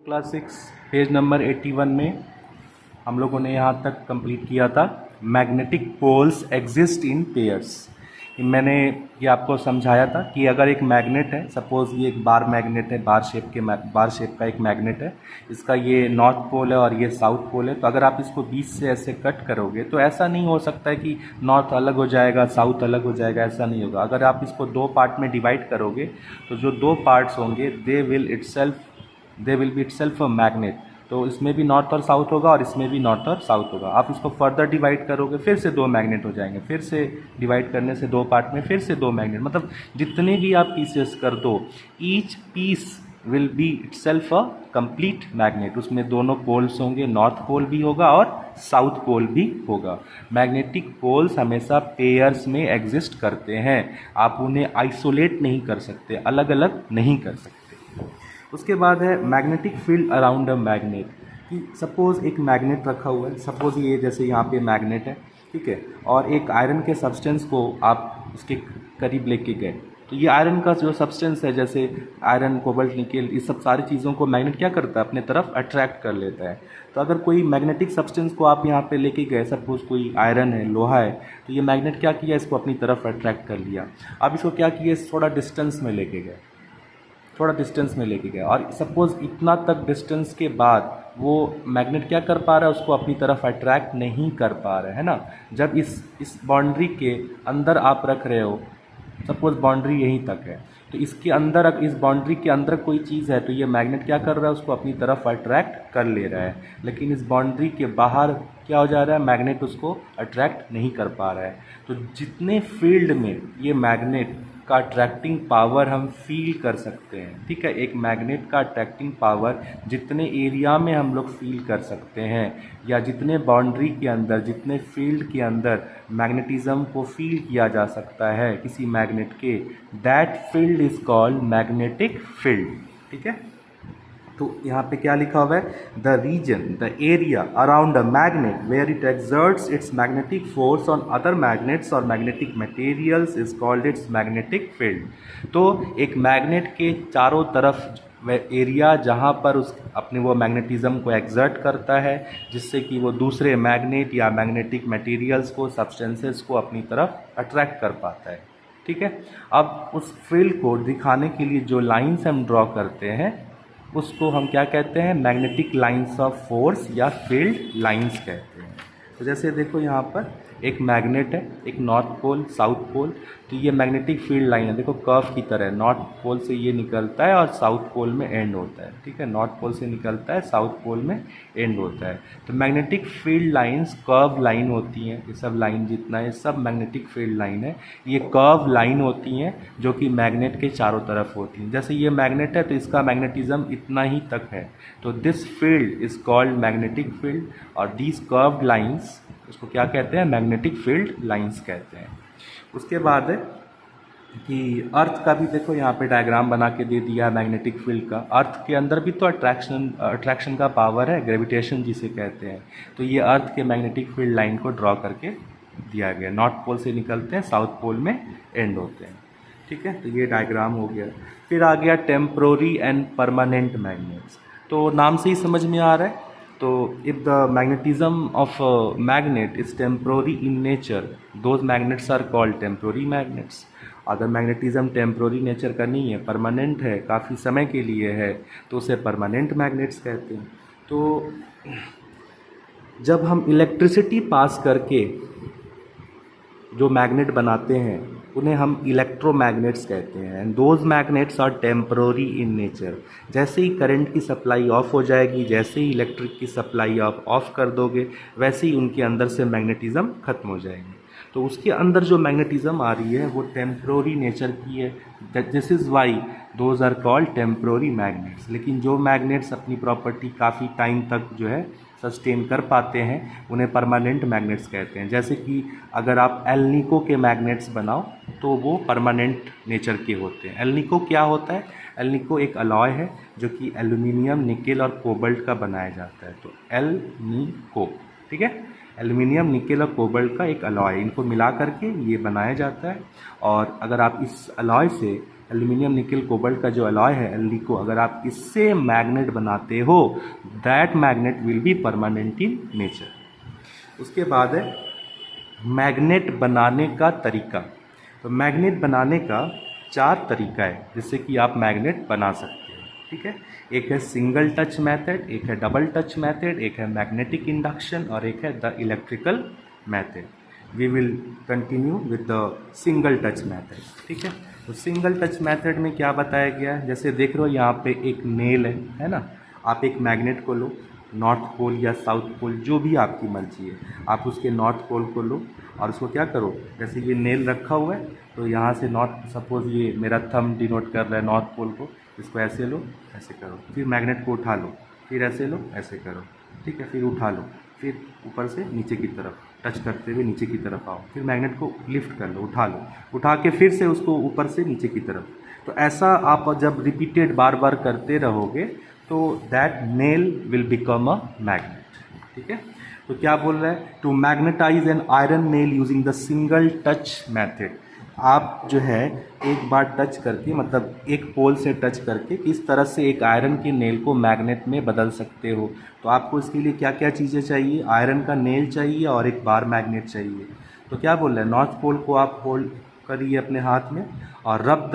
Class 6 page number 81 में हम लोगों ने यहाँ तक कंप्लीट किया था magnetic poles exist in pairs. मैंने ये आपको समझाया था कि अगर एक मैग्नेट है, सपोज़ ये एक बार मैग्नेट है, बार शेप का एक मैग्नेट है, इसका ये नॉर्थ पोल है और ये साउथ पोल है। तो अगर आप इसको बीच से ऐसे कट करोगे तो ऐसा नहीं हो सकता है कि नॉर्थ अलग हो जाएगा, साउथ अलग हो जाएगा, ऐसा नहीं होगा। अगर आप इसको दो पार्ट में डिवाइड करोगे तो जो दो पार्ट्स होंगे they will be itself a magnet. तो इसमें भी नॉर्थ और साउथ होगा और इसमें भी नॉर्थ और साउथ होगा। आप इसको फर्दर डिवाइड करोगे फिर से दो मैग्नेट हो जाएंगे, फिर से डिवाइड करने से दो पार्ट में फिर से दो मैग्नेट, मतलब जितने भी आप पीसेस कर दो, each piece will be itself a complete magnet. उसमें दोनों पोल्स होंगे, नॉर्थ पोल भी होगा और साउथ पोल भी होगा। मैग्नेटिक पोल्स हमेशा पेयर्स में एग्जिस्ट करते हैं, आप उन्हें आइसोलेट नहीं कर सकते, अलग अलग नहीं कर सकते। उसके बाद है magnetic field around a magnet. कि सपोज़ एक मैग्नेट रखा हुआ है, सपोज़ ये जैसे यहाँ पे मैग्नेट है, ठीक है, और एक आयरन के सब्सटेंस को आप उसके करीब लेके गए, तो ये आयरन का जो सब्सटेंस है, जैसे आयरन, कोबाल्ट, निकेल, इस सब सारी चीज़ों को मैग्नेट क्या करता है, अपने तरफ अट्रैक्ट कर लेता है। तो अगर कोई मैग्नेटिक सब्सटेंस को आप यहाँ पे लेके गए, सपोज़ कोई आयरन है, लोहा है, तो ये मैग्नेट क्या किया, इसको अपनी तरफ अट्रैक्ट कर लिया। अब इसको क्या किया, थोड़ा डिस्टेंस में लेके गए, और सपोज़ इतना तक डिस्टेंस के बाद वो मैग्नेट क्या कर पा रहा है, उसको अपनी तरफ अट्रैक्ट नहीं कर पा रहा है ना। जब इस बाउंड्री के अंदर आप रख रहे हो, सपोज़ बाउंड्री यहीं तक है, तो इसके अंदर, इस बाउंड्री के अंदर कोई चीज़ है तो ये मैग्नेट क्या कर रहा है, उसको अपनी तरफ अट्रैक्ट कर ले रहा है। लेकिन इस बाउंड्री के बाहर क्या हो जा रहा है, मैग्नेट उसको अट्रैक्ट नहीं कर पा रहा है। तो जितने फील्ड में ये मैग्नेट का अट्रैक्टिंग पावर हम फील कर सकते हैं, ठीक है, एक मैग्नेट का अट्रैक्टिंग पावर जितने एरिया में हम लोग फील कर सकते हैं, या जितने बाउंड्री के अंदर, जितने फील्ड के अंदर मैग्नेटिज्म को फील किया जा सकता है किसी मैग्नेट के, that field is called magnetic field. ठीक है, तो यहाँ पे क्या लिखा हुआ है, the reason, the area around a magnet where it exerts its magnetic force on other magnets और magnetic materials is called its magnetic field. तो एक मैग्नेट के चारों तरफ एरिया जहाँ पर उस अपने वो मैग्नेटिज्म को एक्सर्ट करता है, जिससे कि वो दूसरे मैग्नेट या मैग्नेटिक मटेरियल्स को, सब्सटेंसेस को अपनी तरफ अट्रैक्ट कर पाता है। ठीक है, अब उस फील्ड को दिखाने के लिए जो लाइंस हम ड्रॉ करते हैं उसको हम क्या कहते हैं, मैग्नेटिक लाइंस ऑफ फोर्स या फील्ड लाइंस कहते हैं। तो जैसे देखो यहाँ पर एक मैग्नेट है, एक नॉर्थ पोल, साउथ पोल, तो ये मैग्नेटिक फील्ड लाइन है, देखो कर्व की तरह, नॉर्थ पोल से ये निकलता है और साउथ पोल में एंड होता है। ठीक है, नॉर्थ पोल से निकलता है, साउथ पोल में एंड होता है। तो magnetic field lines curve line होती हैं, ये सब लाइन जितना है सब मैग्नेटिक फील्ड लाइन है। ये कर्व लाइन होती हैं जो कि मैग्नेट के चारों तरफ होती हैं। जैसे ये मैग्नेट है तो इसका मैग्नेटिज्म इतना ही तक है, तो this field is called magnetic field, और दीज कर्व्ड लाइंस उसको क्या कहते हैं, मैग्नेटिक फील्ड लाइंस कहते हैं। उसके बाद है कि अर्थ का भी देखो यहाँ पे डायग्राम बना के दे दिया है मैग्नेटिक फील्ड का। अर्थ के अंदर भी तो अट्रैक्शन का पावर है, ग्रेविटेशन जिसे कहते हैं। तो ये अर्थ के मैग्नेटिक फील्ड लाइन को ड्रॉ करके दिया गया, नॉर्थ पोल से निकलते हैं, साउथ पोल में एंड होते हैं। ठीक है, तो ये डायग्राम हो गया। फिर आ गया टेम्प्रोरी एंड परमानेंट मैग्नेट्स। तो नाम से ही समझ में आ रहा है, तो if the magnetism of magnet is temporary in nature, those magnets are called temporary magnets. अगर मैग्नेटिज्म टेम्प्रोरी नेचर का नहीं है, परमानेंट है, काफ़ी समय के लिए है, तो उसे परमानेंट मैग्नेट्स कहते हैं। तो जब हम इलेक्ट्रिसिटी पास करके जो मैग्नेट बनाते हैं उन्हें हम इलेक्ट्रोमैग्नेट्स कहते हैं, and those magnets are temporary in nature. जैसे ही करंट की सप्लाई ऑफ हो जाएगी, जैसे ही इलेक्ट्रिक की सप्लाई आप ऑफ कर दोगे, वैसे ही उनके अंदर से मैग्नेटिज्म खत्म हो जाएगी। तो उसके अंदर जो मैग्नेटिज्म आ रही है वो टेम्पररी नेचर की है, this is why those are called temporary magnets. लेकिन जो मैग्नेट्स अपनी प्रॉपर्टी काफ़ी टाइम तक जो है सस्टेन कर पाते हैं, उन्हें परमानेंट मैग्नेट्स कहते हैं। जैसे कि अगर आप एल्निको के मैग्नेट्स बनाओ तो वो परमानेंट नेचर के होते हैं। एल्निको क्या होता है, एल्निको एक अलॉय है जो कि एल्यूमिनियम, निकेल और कोबाल्ट का बनाया जाता है। तो एल्निको, ठीक है, एल्यूमिनियम, निकेल और कोबाल्ट का एक अलॉय, इनको मिला करके ये बनाया जाता है। और अगर आप इस अलॉय से एल्यूमिनियम निकल कोबाल्ट का जो अलॉय है Ld को अगर आप इससे मैग्नेट बनाते हो, that magnet will be permanent in nature. उसके बाद है मैग्नेट बनाने का तरीका। तो मैग्नेट बनाने का 4 तरीका है जिससे कि आप मैग्नेट बना सकते हो, ठीक है। एक है सिंगल टच मेथड, एक है डबल टच मेथड, एक है मैग्नेटिक इंडक्शन और एक है the electrical method. We will continue with the single touch method, ठीक है। तो सिंगल टच मेथड में क्या बताया गया है, जैसे देख रहे हो यहाँ पे एक नेल है ना। आप एक मैग्नेट को लो, नॉर्थ पोल या साउथ पोल जो भी आपकी मर्जी है, आप उसके नॉर्थ पोल को लो और उसको क्या करो, जैसे ये नेल रखा हुआ है तो यहाँ से नॉर्थ, सपोज ये मेरा थंब डिनोट कर रहा है नॉर्थ पोल को, इसको ऐसे लो, ऐसे करो, फिर मैग्नेट को उठा लो, फिर ऐसे लो, ऐसे करो, ठीक है। फिर उठा लो, फिर ऊपर से नीचे की तरफ टच करते हुए नीचे की तरफ आओ, फिर मैग्नेट को लिफ्ट कर लो, उठा लो, उठा के फिर से उसको ऊपर से नीचे की तरफ। तो ऐसा आप जब रिपीटेड बार बार करते रहोगे तो that nail will become a magnet, ठीक है। तो क्या बोल रहा है, to magnetise an iron nail using the single touch method. आप जो है एक बार टच करके, मतलब एक पोल से टच करके किस तरह से एक आयरन के नेल को मैग्नेट में बदल सकते हो। तो आपको इसके लिए क्या क्या चीज़ें चाहिए, आयरन का नेल चाहिए और एक बार मैग्नेट चाहिए। तो क्या बोल रहे हैं, नॉर्थ पोल को आप होल्ड करिए अपने हाथ में और रब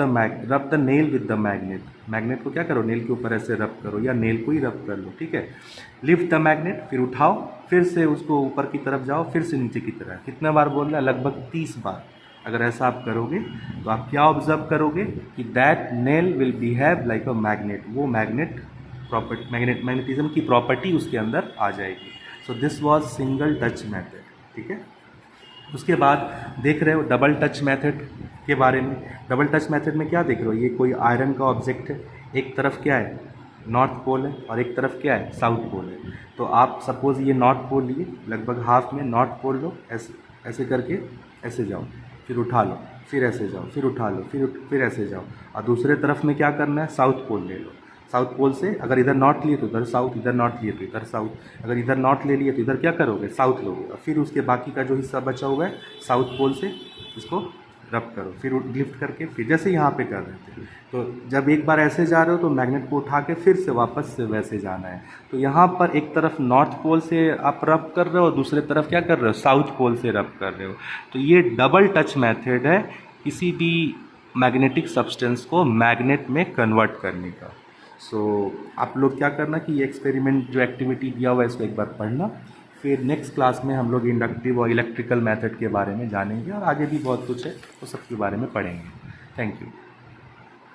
the nail with the magnet. Magnet को क्या करो, नेल के ऊपर ऐसे रब करो या नेल को ही रब कर लो, ठीक है। लिफ्ट द मैग्नेट, फिर उठाओ, फिर से उसको ऊपर की तरफ जाओ, फिर से नीचे की तरफ। कितने बार बोल रहा है, लगभग 30 बार। अगर ऐसा आप करोगे तो आप क्या ऑब्जर्व करोगे कि that nail will behave like a magnet. वो मैग्नेटिज्म की प्रॉपर्टी उसके अंदर आ जाएगी। So this was single touch method, ठीक है। उसके बाद देख रहे हो डबल टच मेथड के बारे में। डबल टच मेथड में क्या देख रहे हो, ये कोई आयरन का ऑब्जेक्ट है, एक तरफ क्या है, नॉर्थ पोल है और एक तरफ क्या है, साउथ पोल है। तो आप सपोज ये नॉर्थ पोल लिए, लगभग हाफ में नॉर्थ पोल लो, ऐसे ऐसे करके ऐसे जाओ, फिर उठा लो, फिर ऐसे जाओ, फिर उठा लो, फिर ऐसे जाओ। और दूसरे तरफ में क्या करना है, साउथ पोल ले लो। साउथ पोल से अगर इधर नॉर्थ लिए तो इधर साउथ, इधर नॉर्थ लिए तो इधर साउथ, अगर इधर नॉर्थ ले लिए तो इधर क्या करोगे, साउथ लोगे। और फिर उसके बाकी का जो हिस्सा बचा हुआ है साउथ पोल से इसको रब करो, फिर लिफ्ट करके फिर जैसे यहाँ पे कर रहे थे। तो जब एक बार ऐसे जा रहे हो तो मैग्नेट को उठा के फिर से वापस से वैसे जाना है। तो यहाँ पर एक तरफ नॉर्थ पोल से आप रब कर रहे हो, दूसरे तरफ क्या कर रहे हो, साउथ पोल से रब कर रहे हो। तो ये डबल टच मेथड है किसी भी मैग्नेटिक सब्सटेंस को मैग्नेट में कन्वर्ट करने का। सो आप लोग क्या करना कि ये एक्सपेरिमेंट जो एक्टिविटी दिया हुआ है इसको एक बार पढ़ना, फिर नेक्स्ट क्लास में हम लोग इंडक्टिव और इलेक्ट्रिकल मेथड के बारे में जानेंगे और आगे भी बहुत कुछ है, तो सबके बारे में पढ़ेंगे। Thank you.